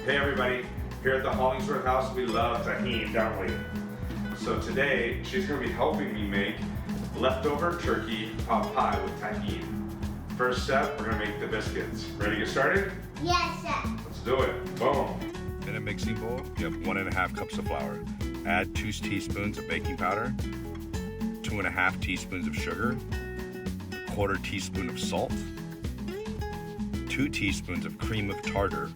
Hey everybody, here at the Hollingsworth house we love Tajín, don't we? So today she's going to be helping me make leftover turkey pot pie with Tajín. First step, we're going to make the biscuits. Ready to get started? Yes, sir. Let's do it. Boom. In a mixing bowl, you have 1.5 cups of flour. Add 2 teaspoons of baking powder, 2.5 teaspoons of sugar, 1/4 teaspoon of salt, 2 teaspoons of cream of tartar.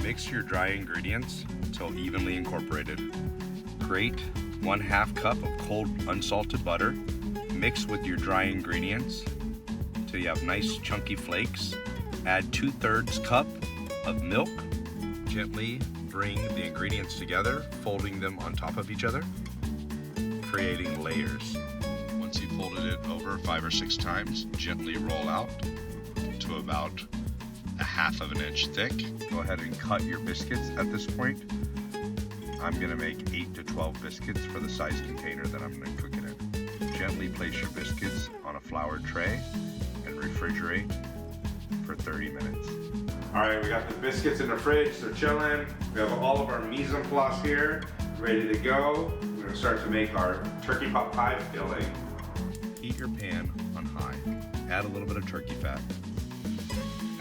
Mix your dry ingredients until evenly incorporated. Grate 1/2 cup of cold unsalted butter. Mix with your dry ingredients till you have nice chunky flakes. Add 2/3 cup of milk. Gently bring the ingredients together, folding them on top of each other, creating layers. Once you've folded it over 5 or 6 times, gently roll out to about 1/2 inch thick. Go ahead and cut your biscuits at this point. I'm gonna make 8 to 12 biscuits for the size container that I'm gonna cook it in. Gently place your biscuits on a floured tray and refrigerate for 30 minutes. All right, we got the biscuits in the fridge, they're chilling. We have all of our mise en place here, ready to go. We're gonna start to make our turkey pot pie filling. Heat your pan on high. Add a little bit of turkey fat.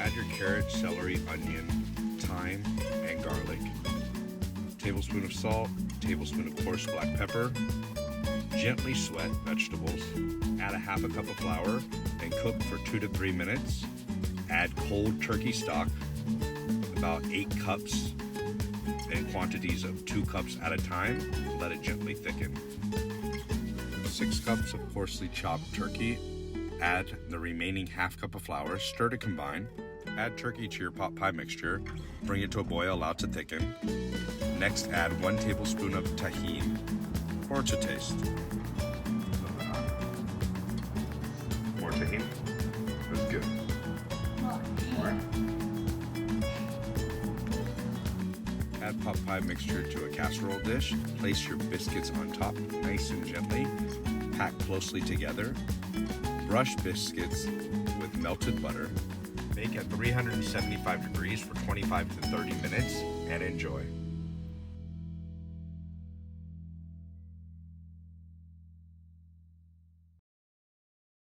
Add your carrot, celery, onion, thyme, and garlic. Tablespoon of salt, tablespoon of coarse black pepper. Gently sweat vegetables. Add 1/2 cup of flour and cook for 2 to 3 minutes. Add cold turkey stock, about 8 cups in quantities of 2 cups at a time. Let it gently thicken. 6 cups of coarsely chopped turkey. Add the remaining 1/2 cup of flour, stir to combine. Add turkey to your pot pie mixture. Bring it to a boil, allow it to thicken. Next, add 1 tablespoon of Tajín, or to taste. More Tajín? That's good. More. Add pot pie mixture to a casserole dish. Place your biscuits on top, nice and gently. Pack closely together. Brush biscuits with melted butter. Bake at 375 degrees for 25 to 30 minutes and enjoy.